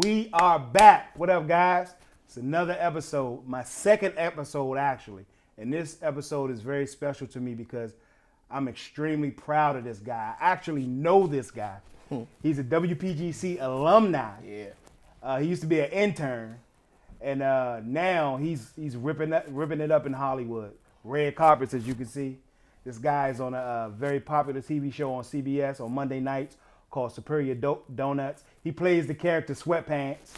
We are back. What up, guys? It's another episode, my second episode, actually. And this episode is very special to me because I'm extremely proud of this guy. I actually know this guy. He's a WPGC alumni. Yeah. He used to be an intern. And now he's ripping it up in Hollywood. Red carpets, as you can see. This guy is on a very popular TV show on CBS on Monday nights called Superior Doughnuts. He plays the character Sweatpants.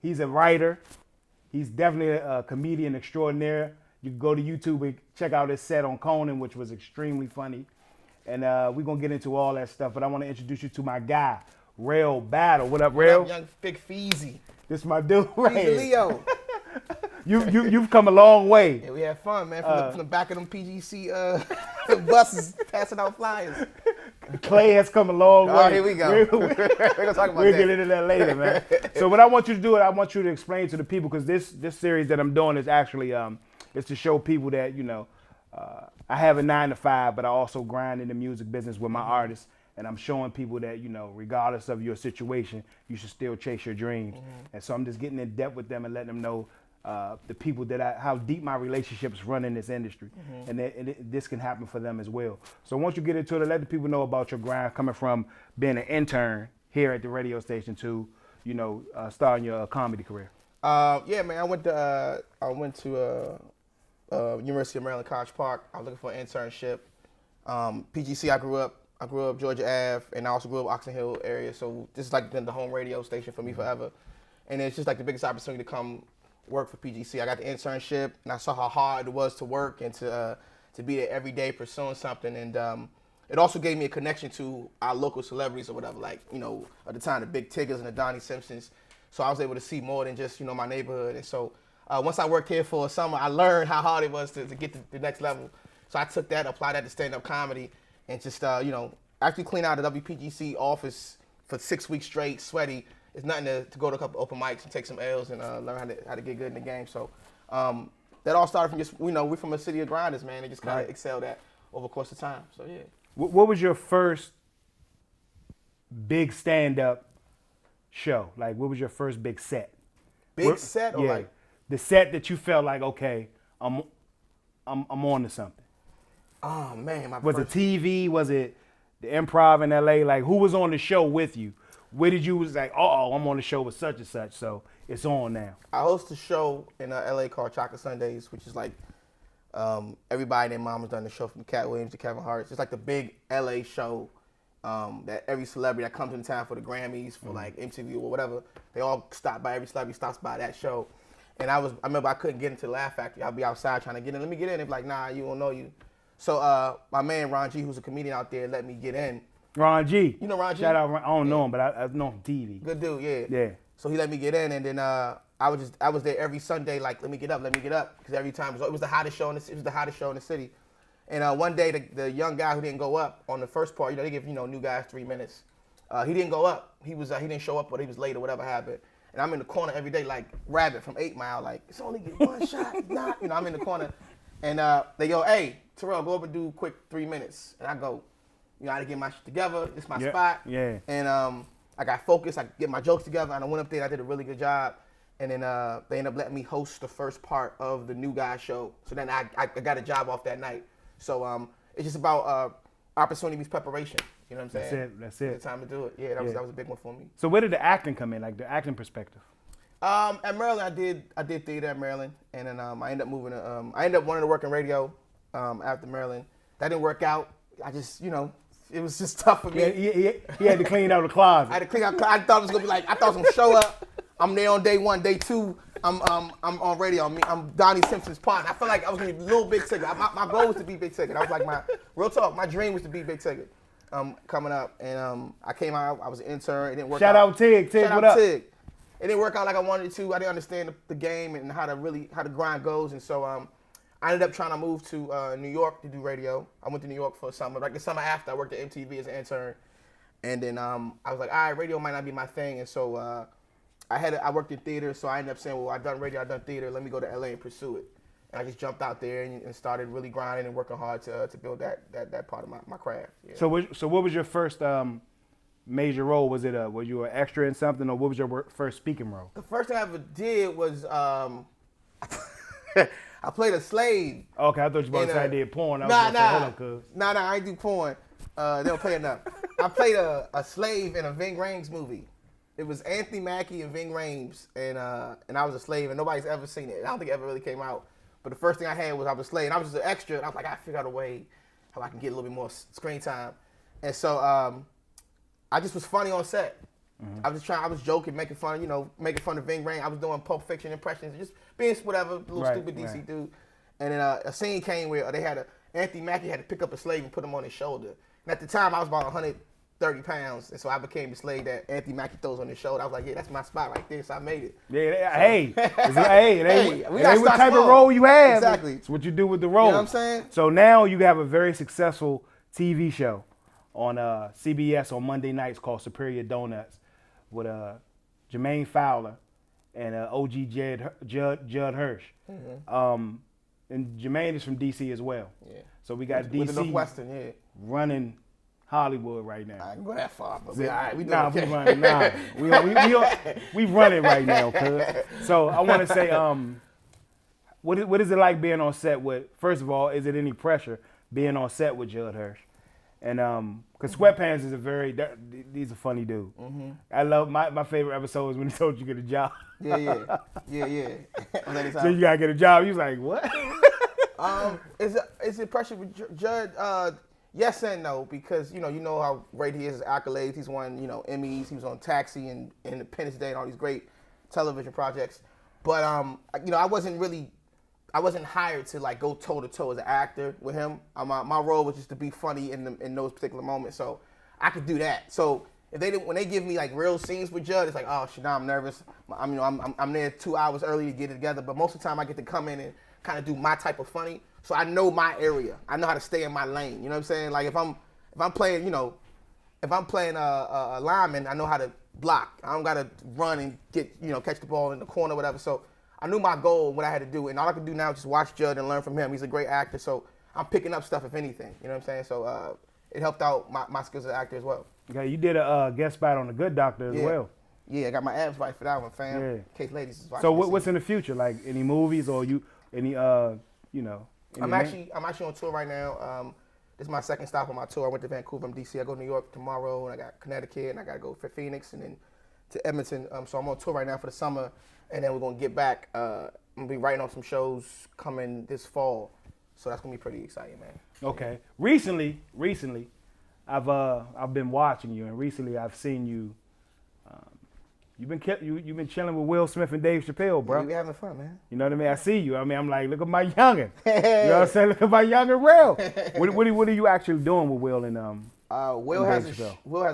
He's a writer. He's definitely a comedian extraordinaire. You can go to YouTube and check out his set on Conan, which was extremely funny. And we're going to get into all that stuff. But I want to introduce you to my guy, Rell Battle. What up, Rell? Young big Pheezy. This is my dude right here. Leo. You've come a long way. Yeah, we had fun, man. From the back of them PGC buses, passing out flyers. Clay has come a long way. Oh, here we go. We're going to talk about We'll that. get into that later, man. So what I want you to do, I want you to explain to the people, because this series that I'm doing is actually it's to show people that, you know, I have a 9-to-5, but I also grind in the music business with my artists. And I'm showing people that, you know, regardless of your situation, you should still chase your dreams. And so I'm just getting in depth with them and letting them know the people that how deep my relationships run in this industry. And this can happen for them as well. So once you get into it, let the people know about your grind coming from being an intern here at the radio station to, you know, starting your comedy career. Yeah, man. I went to University of Maryland, College Park. I was looking for an internship. PGC, I grew up Georgia Ave, and I also grew up Oxon Hill area. So this is like been the home radio station for me forever. And it's just like the biggest opportunity to come work for PGC. I got the internship, and I saw how hard it was to work and to be there every day pursuing something. And it also gave me a connection to our local celebrities or whatever, like, you know, at the time, the Big Tiggers and the Donnie Simpsons. So I was able to see more than just, you know, my neighborhood. And so once I worked here for a summer, I learned how hard it was to get to the next level. So I took that, applied that to stand-up comedy, and just, you know, actually clean out the WPGC office for 6 weeks straight, sweaty. It's nothing to go to a couple open mics and take some L's and learn how to get good in the game. So that all started from just, you know, we're from a city of grinders, man, and just kind of excelled at over the course of time. So, yeah. What was your first big stand-up show? Like, what was your first big set? Set or like? The set that you felt like, okay, I'm on to something. Oh, man. Was it TV? Was it the Improv in LA? Like, who was on the show with you? Where did you was like, I'm on the show with such and such, so it's on now? I host a show in LA called Chocolate Sundays, which is like everybody and their mom has done the show, from Cat Williams to Kevin Hart. It's like the big LA show that every celebrity that comes in town for the Grammys, for like MTV or whatever, they all stop by. Every celebrity stops by that show. And I remember I couldn't get into the Laugh Factory. I'll be outside trying to get in. Let me get in. They're like, nah, you don't know you. So my man Ron G, who's a comedian out there, let me get in. Ron G. You know Ron G? Shout out. I don't know him, but I know him from TV. Good dude, yeah. Yeah. So he let me get in, and then I was there every Sunday, like, let me get up, because every time it was the hottest show in the city. And one day the young guy who didn't go up on the first part, you know, they give, you know, new guys 3 minutes. He didn't go up. He didn't show up, but he was late or whatever happened. And I'm in the corner every day, like Rabbit from 8 Mile, like, it's only one shot, not, you know, I'm in the corner. And they go, hey, Terrell, go up and do a quick 3 minutes. And I go, you know, I had to get my shit together. This is my spot. Yeah. And I got focused. I get my jokes together. And I went up there. I did a really good job. And then they ended up letting me host the first part of the new guy show. So then I got a job off that night. So it's just about opportunity meets preparation. You know what I'm saying? That's it. It's the time to do it. Yeah, that was a big one for me. So where did the acting come in, like the acting perspective? At Maryland, I did theater at Maryland, and then I ended up moving to. I ended up wanting to work in radio after Maryland. That didn't work out. I just, you know, it was just tough for me. He had to clean out the closet. I had to clean out. I thought it was gonna be like, I thought it was gonna show up. I'm there on day one, day two. I'm on radio. I'm Donnie Simpson's partner. I felt like I was gonna be a little Big Ticket. My goal was to be Big Ticket. I was like, real talk. My dream was to be Big Ticket. Coming up, and I came out. I was an intern. It didn't work out. Shout out Tig. Tig, what up? Tig. It didn't work out like I wanted it to. I didn't understand the game and how the grind goes, and so I ended up trying to move to New York to do radio. I went to New York for a summer. Like the summer after, I worked at MTV as an intern, and then I was like, all right, radio might not be my thing, and so I worked in theater, so I ended up saying, well, I've done radio, I've done theater. Let me go to LA and pursue it. And I just jumped out there and started really grinding and working hard to build that part of my craft. Yeah. So what was your first major role? Was you an extra in something, or what was your first speaking role? The first thing I ever did was I played a slave. Okay, I thought you were about to say I did porn. I was Nah, gonna say, hold on, cuz. Nah, I ain't do porn. They don't pay enough. I played a slave in a Ving Rhames movie. It was Anthony Mackie and Ving Rhames, and I was a slave, and nobody's ever seen it. I don't think it ever really came out. But the first thing I had was I was a slave, and I was just an extra, and I was like, I figured out a way how I can get a little bit more screen time. And so I just was funny on set. Mm-hmm. I was joking, making fun of Ving Rhames. I was doing Pulp Fiction impressions, just being whatever, little stupid DC dude. And then a scene came where they had Anthony Mackie had to pick up a slave and put him on his shoulder. And at the time, I was about 130 pounds, and so I became the slave that Anthony Mackie throws on his shoulder. I was like, yeah, that's my spot right there, so I made it. Yeah, hey, it ain't what type small. of role you have. Exactly. It's what you do with the role. You know what I'm saying? So now you have a very successful TV show on CBS on Monday nights called Superior Doughnuts with Jermaine Fowler and OG Judd Hirsch. Mm-hmm. And Jermaine is from DC as well. Yeah. So we got DC with the Northwestern, running Hollywood right now. I can go that far, but all right, we we running right now, cuz. So I want to say, what is it like being on set with? First of all, is it any pressure being on set with Judd Hirsch? And because Sweatpants is he's a funny dude. Mm-hmm. I love my favorite episode is when he told you to get a job. Yeah. So you gotta get a job. He was like, what? Is it pressure with Judd? Yes and no, because you know how great he is as accolades. He's won Emmys. He was on Taxi and Independence Day and all these great television projects. But I wasn't hired to like go toe to toe as an actor with him. My role was just to be funny in those particular moments, so I could do that. So when they give me like real scenes with Judd, it's like, oh shit, now I'm nervous. I'm there 2 hours early to get it together, but most of the time I get to come in and kind of do my type of funny. So I know my area. I know how to stay in my lane. You know what I'm saying? Like if I'm playing, a lineman, I know how to block. I don't gotta run and get catch the ball in the corner or whatever. So I knew my goal, what I had to do, and all I can do now is just watch Judd and learn from him. He's a great actor, so I'm picking up stuff if anything. You know what I'm saying? So it helped out my skills as an actor as well. Okay, you did a guest spot on The Good Doctor as well. Yeah, I got my abs right for that one, fam. Yeah. In case ladies is watching. So what's in the future? Like any movies or any I'm actually on tour right now. This is my second stop on my tour. I went to Vancouver and DC. I go to New York tomorrow, and I got Connecticut, and I got to go for Phoenix, and then to Edmonton. So I'm on tour right now for the summer, and then we're gonna get back. I'm gonna be writing on some shows coming this fall, so that's gonna be pretty exciting, man. Okay. Recently, I've been watching you, and recently I've seen you. You've been chilling with Will Smith and Dave Chapelle, bro. Yeah, we having fun, man. You know what I mean? I see you. I mean, I'm like, look at my youngin. You know what I'm saying? Look at my younger Will. What are you actually doing with Will and Will has a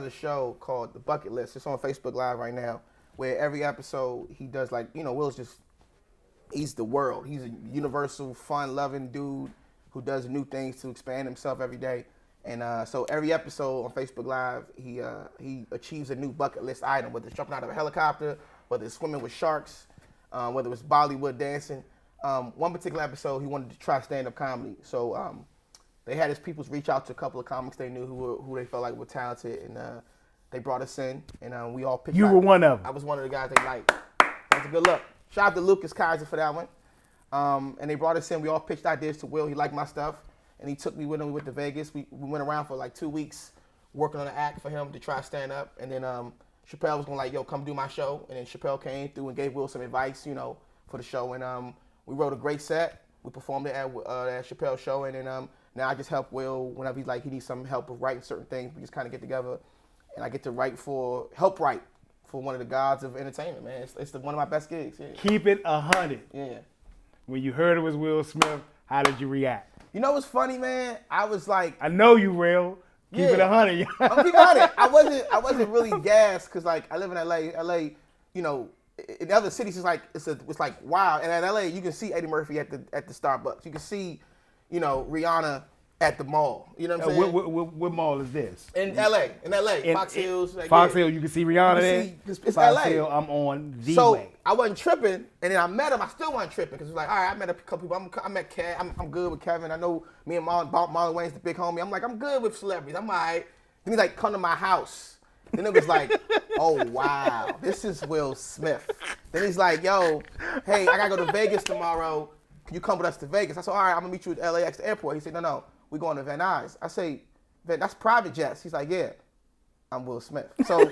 show called The Bucket List. It's on Facebook Live right now, where every episode he does he's the world. He's a universal, fun-loving dude who does new things to expand himself every day. And so every episode on Facebook Live, he achieves a new bucket list item, whether it's jumping out of a helicopter, whether it's swimming with sharks, whether it's Bollywood dancing. One particular episode, he wanted to try stand-up comedy. So they had his peoples reach out to a couple of comics they knew who they felt like were talented, and they brought us in, and we all picked. You were one of them. I was one of the guys they liked. That was a good look. Shout out to Lucas Kaiser for that one. And they brought us in. We all pitched ideas to Will. He liked my stuff. And he took me with him. We went to Vegas. We went around for like 2 weeks working on an act for him to try stand up. And then Chapelle was going yo, come do my show. And then Chapelle came through and gave Will some advice, for the show. And we wrote a great set. We performed it at Chappelle's show. And then now I just help Will whenever he needs some help with writing certain things. We just kind of get together. And I get to help write for one of the gods of entertainment, man. It's one of my best gigs. Yeah. Keep it 100. Yeah. When you heard it was Will Smith, how did you react? You know what's funny, man? I was like, I know you real. Keep it 100. I'm keep 100. I wasn't really gassed because I live in LA. LA, in other cities it's like wow. And in LA, you can see Eddie Murphy at the Starbucks. You can see, Rihanna at the mall. You know what I'm saying? What mall is this? In LA. Fox Hills. Fox Hills, you can see Rihanna there? It's Fox LA. Hill, I'm on the so, way. I wasn't tripping, and then I met him. I still wasn't tripping because it was like, all right, I met a couple people. I met Kev. I'm good with Kevin. I know me and Marlon Wayne's the big homie. I'm like, I'm good with celebrities. I'm all right. Then he's like, come to my house. Then it was like, oh, wow, this is Will Smith. Then he's like, yo, hey, I got to go to Vegas tomorrow. Can you come with us to Vegas? I said, all right, I'm going to meet you at LAX, the airport. He said, no, we're going to Van Nuys. I say, that's private jets. He's like, yeah, I'm Will Smith. So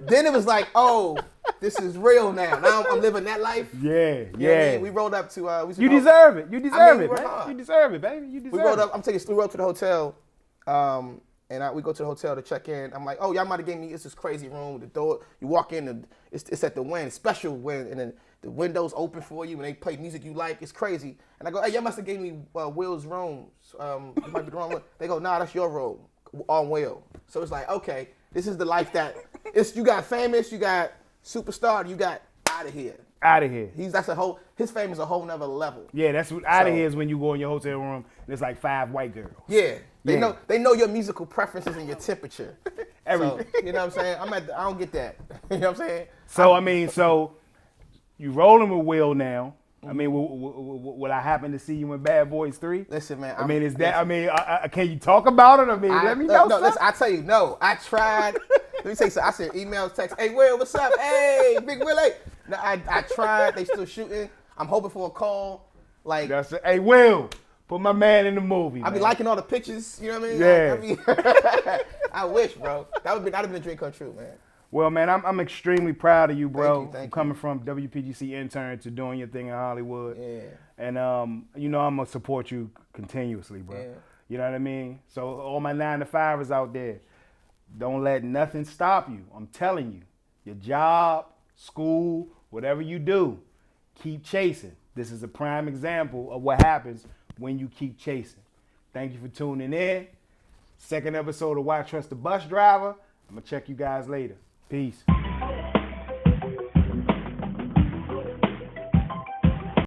then it was like, oh, this is real now. Now I'm living that life. Yeah, You know what I yeah. mean? We rolled up to. You deserve it. You deserve we it, worked man. hard. You deserve it, baby. You deserve We rolled it. up. We rode to the hotel, and we go to the hotel to check in. I'm like, oh, y'all might have gave me this crazy room. The door, you walk in, and it's at the Wynn, special Wynn, and then the windows open for you, and they play music you like. It's crazy. And I go, hey, y'all must have gave me Will's room. You might be the wrong one. They go, nah, that's your room on Will. So it's like, okay, this is the life that you got famous, you got superstar, you got out of here. Out of here. His fame is a whole nother level. Yeah, that's what out of here is when you go in your hotel room and it's like 5 white girls. Yeah. Yeah. They know your musical preferences and your temperature. Everything. So, you know what I'm saying? I don't get that. You know what I'm saying? So you rolling with Will now. I mean, will I happen to see you in Bad Boys 3? Listen, man. Can you talk about it? I mean, let me know. No, listen, I tell you, no. I tried. Let me tell you something. I sent emails, texts. Hey, Will, what's up? Hey, Big Willie. No, I tried. They still shooting. I'm hoping for a call. Like, hey, Will, put my man in the movie. I be liking all the pictures. You know what I mean? Yeah. I wish, bro. That'd have been a dream come true, man. Well, man, I'm extremely proud of you, bro. Thank you. Coming from WPGC intern to doing your thing in Hollywood. Yeah. And I'm gonna support you continuously, bro. Yeah. You know what I mean? So all my 9-to-5ers out there, don't let nothing stop you. I'm telling you, your job, school, whatever you do, keep chasing. This is a prime example of what happens when you keep chasing. Thank you for tuning in. Second episode of Why Trust the Bus Driver. I'm gonna check you guys later. Peace.